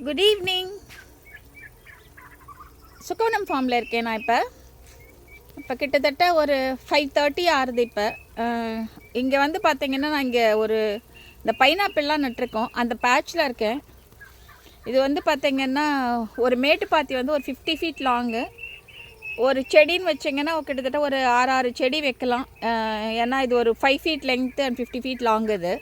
Good evening. சுக்கவனம் ஃபார்மில் இருக்கேன் நான். இப்போ கிட்டத்தட்ட ஒரு 5:30 ஆறுது. இப்போ இங்கே வந்து பார்த்திங்கன்னா நான் இங்கே இந்த பைனாப்பிள்லாம் நட்டிருக்கோம், அந்த பேட்சில் இருக்கேன். இது வந்து பார்த்திங்கன்னா ஒரு மேட்டு பாத்தி வந்து ஒரு 50 ஃபீட் லாங்கு. ஒரு செடின்னு வச்சிங்கன்னா கிட்டத்தட்ட ஒரு 6 செடி வைக்கலாம். ஏன்னா இது ஒரு 5 feet length and 50 feet long இது.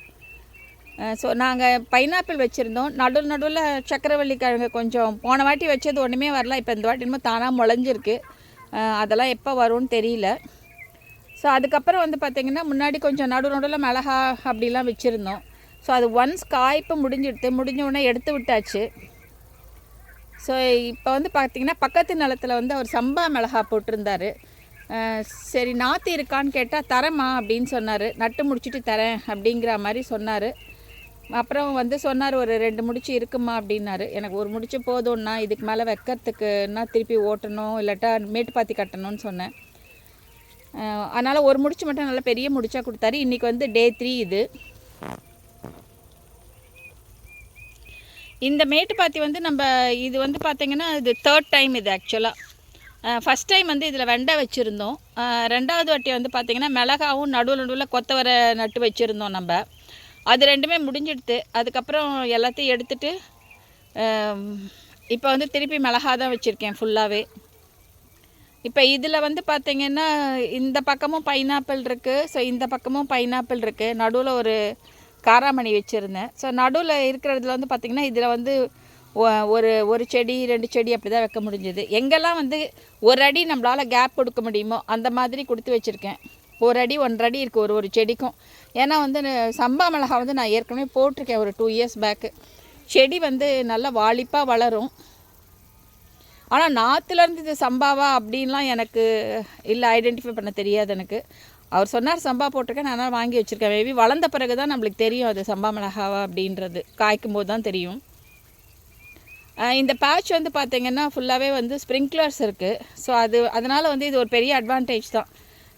ஸோ நாங்கள் பைனாப்பிள் வச்சுருந்தோம். நடுவில் சக்கரவள்ளி கிழங்கு கொஞ்சம் போன வாட்டி வச்சது ஒன்றுமே வரல. இப்போ இந்த வாட்டி இன்னும் தானாக முளைஞ்சிருக்கு. அதெல்லாம் எப்போ வரும்னு தெரியல. ஸோ அதுக்கப்புறம் வந்து பார்த்திங்கன்னா முன்னாடி கொஞ்சம் நடுவில் மிளகா அப்படிலாம் வச்சுருந்தோம். ஸோ அது ஒன்ஸ் காய்ப்பு முடிஞ்ச உடனே எடுத்து விட்டாச்சு. ஸோ இப்போ வந்து பார்த்திங்கன்னா பக்கத்து நிலத்தில் வந்து அவர் சம்பா மிளகா போட்டிருந்தார். சரி நாற்று இருக்கான்னு கேட்டால் தரேம்மா அப்படின்னு சொன்னார். நட்டு முடிச்சுட்டு தரேன் அப்படிங்கிற மாதிரி சொன்னார். அப்புறம் வந்து சொன்னார் ஒரு 2 முடிச்சு இருக்குமா அப்படின்னாரு. எனக்கு ஒரு முடிச்சு போதும்னா, இதுக்கு மேலே வைக்கிறதுக்குன்னா திருப்பி ஓட்டணும், இல்லாட்டா மேட்டு பாத்தி கட்டணும்னு சொன்னேன். அதனால் ஒரு முடிச்சு மட்டும் நல்லா பெரிய முடிச்சா கொடுத்தாரு. இன்றைக்கி வந்து டே 3 இது. இந்த மேட்டு பாத்தி வந்து இது வந்து பார்த்திங்கன்னா இது 3rd டைம் இது ஆக்சுவலாக. ஃபஸ்ட் டைம் வந்து இதில் வெண்டை வச்சுருந்தோம். 2வது வாட்டி வந்து பார்த்திங்கன்னா மிளகாவும் நடுவில் கொத்தவரை நட்டு வச்சுருந்தோம் நம்ம. அது 2மே முடிஞ்சிடுது. அதுக்கப்புறம் எல்லாத்தையும் எடுத்துகிட்டு இப்போ வந்து திருப்பி மிளகா தான் வச்சுருக்கேன் ஃபுல்லாகவே. இப்போ இதில் வந்து பார்த்திங்கன்னா இந்த பக்கமும் பைனாப்பிள் இருக்குது. ஸோ இந்த பக்கமும் பைனாப்பிள் இருக்குது. நடுவில் ஒரு காராமணி வச்சுருந்தேன். ஸோ நடுவில் இருக்கிறதுல வந்து பார்த்திங்கன்னா இதில் வந்து ஒரு செடி 2 செடி அப்படி தான் வைக்க முடிஞ்சது. எங்கெல்லாம் வந்து ஒரு அடி நம்மளால் கேப் கொடுக்க முடியுமோ அந்த மாதிரி கொடுத்து வச்சுருக்கேன். 1 அடி 1.5 அடி இருக்குது ஒரு செடிக்கும். ஏன்னா வந்து சம்பா மிளகா வந்து நான் ஏற்கனவே போட்டிருக்கேன் ஒரு 2 இயர்ஸ் பேக்கு. செடி வந்து நல்லா வாலிப்பாக வளரும். ஆனால் நாற்றுலேருந்து இது சம்பாவா அப்படின்லாம் எனக்கு இல்லை, ஐடென்டிஃபை பண்ண தெரியாது எனக்கு. அவர் சொன்னார் சம்பா போட்டிருக்கேன், நான் வாங்கி வச்சுருக்கேன். மேபி வளர்ந்த பிறகு தான் நம்மளுக்கு தெரியும் அது சம்பா மிளகாவா அப்படின்றது. காய்க்கும் போது தான் தெரியும். இந்த பேட்ச் வந்து பார்த்திங்கன்னா ஃபுல்லாகவே வந்து ஸ்ப்ரிங்க்லர்ஸ் இருக்குது. ஸோ அதனால் வந்து இது ஒரு பெரிய அட்வான்டேஜ் தான்.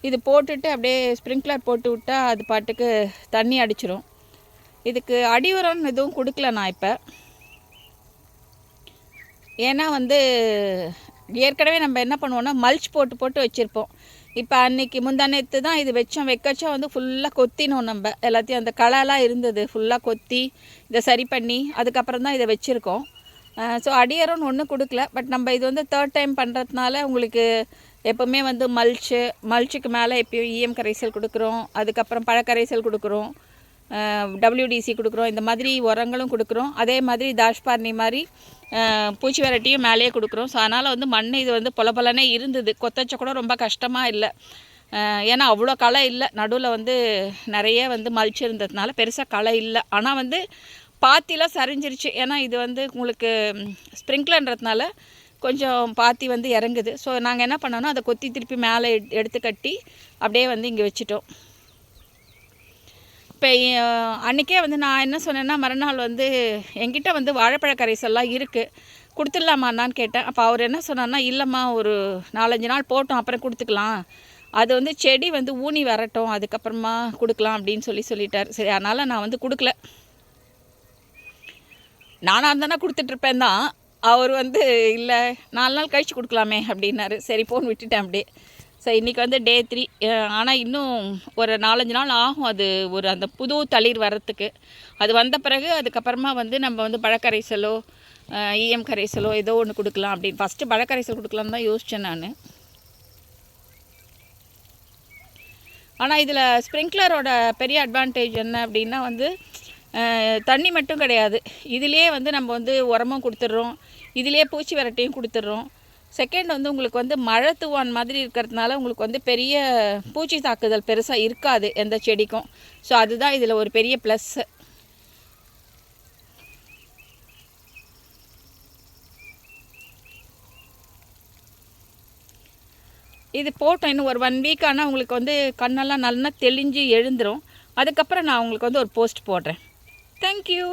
இது போட்டுட்டு அப்படியே ஸ்ப்ரிங்க்லர் போட்டு விட்டால் அது பாட்டுக்கு தண்ணி அடிச்சிடும். இதுக்கு அடி உரம்னு எதுவும் கொடுக்கல நான் இப்போ. ஏன்னா வந்து ஏற்கனவே நம்ம என்ன பண்ணுவோன்னா மல்ச் போட்டு வச்சுருப்போம். இப்போ அன்றைக்கி முந்தானேத்து தான் இது வைக்கச்சா வந்து ஃபுல்லாக கொத்தினோம் நம்ம எல்லாத்தையும். அந்த களைலாம் இருந்தது ஃபுல்லாக கொத்தி இதை சரி பண்ணி அதுக்கப்புறம் தான் இதை வச்சுருக்கோம். ஸோ அடியரம்னு ஒன்றும் கொடுக்கல. பட் நம்ம இது வந்து 3rd டைம் பண்ணுறதுனால உங்களுக்கு எப்போவுமே வந்து மல்ச்சுக்கு மேலே எப்பயும் ஈயம் கரைசல் கொடுக்குறோம். அதுக்கப்புறம் பழக்கரைசல் கொடுக்குறோம், WDC கொடுக்குறோம். இந்த மாதிரி உரங்களும் கொடுக்குறோம். அதே மாதிரி தாஷ்பார்னி மாதிரி பூச்சி வெரைட்டியும் மேலேயே கொடுக்குறோம். ஸோ அதனால் வந்து மண் இது வந்து பொலப்பொலனே இருந்தது. கொத்தச்ச கூட ரொம்ப கஷ்டமாக இல்லை. ஏன்னா அவ்வளோ களை இல்லை. நடுவில் வந்து நிறைய வந்து மல்ச்சு இருந்ததுனால பெருசாக களை இல்லை. ஆனால் வந்து பாத்திலாம் சரிஞ்சிருச்சு. ஏன்னா இது வந்து உங்களுக்கு ஸ்ப்ரிங்க்லர்ன்றதுனால கொஞ்சம் பாத்தி வந்து இறங்குது. ஸோ நாங்கள் என்ன பண்ணோன்னா அதை கொத்தி திருப்பி மேலே எடுத்து கட்டி அப்படியே வந்து இங்கே வச்சுட்டோம். இப்போ அன்றைக்கே வந்து நான் என்ன சொன்னேன்னா மறுநாள் வந்து என்கிட்ட வந்து வாழைப்பழ கரைசல்லாம் இருக்குது, கொடுத்துடலாமான்னு கேட்டேன். அப்போ அவர் என்ன சொன்னார்னா, இல்லைம்மா ஒரு 4-5 நாள் போட்டோம் அப்புறம் கொடுத்துக்கலாம், அது வந்து செடி வந்து ஊனி வரட்டும் அதுக்கப்புறமா கொடுக்கலாம் அப்படின்னு சொல்லிட்டார். சரி அதனால் நான் வந்து கொடுக்கல. நானாக இருந்தானா கொடுத்துட்ருப்பேன் தான். அவர் வந்து இல்லை 4 நாள் கழித்து கொடுக்கலாமே அப்படின்னாரு. சரி போன்னு விட்டுட்டேன் அப்படியே. ஸோ இன்றைக்கி வந்து டே 3. ஆனால் இன்னும் ஒரு 4-5 நாள் ஆகும் அது அந்த புது தளிர் வர்றதுக்கு. அது வந்த பிறகு அதுக்கப்புறமா வந்து நம்ம வந்து பழக்கரைசலோ ஈயம் கரைசலோ ஏதோ ஒன்று கொடுக்கலாம் அப்படின்னு. ஃபஸ்ட்டு பழக்கரைசல் கொடுக்கலான்னு தான் யோசித்தேன் நான். ஆனால் இதில் ஸ்ப்ரிங்க்லரோட பெரிய அட்வான்டேஜ் என்ன அப்படின்னா வந்து தண்ணி மட்டும் கிடையாது, இதிலே வந்து நம்ம வந்து உரமும் கொடுத்துட்றோம், இதிலே பூச்சி வெரைட்டியும் கொடுத்துட்றோம். செகண்ட் வந்து உங்களுக்கு வந்து மழை தூவான் மாதிரி இருக்கிறதுனால உங்களுக்கு வந்து பெரிய பூச்சி தாக்குதல் பெருசாக இருக்காது எந்த செடிக்கும். ஸோ அதுதான் இதில் ஒரு பெரிய ப்ளஸ்ஸு. இது போட்டோம் இன்னும் ஒரு 1 வீக் ஆனால் உங்களுக்கு வந்து கண்ணெல்லாம் நல்லா தெளிஞ்சு எழுந்துடும். அதுக்கப்புறம் நான் உங்களுக்கு வந்து ஒரு போஸ்ட் போடுறேன். Thank you.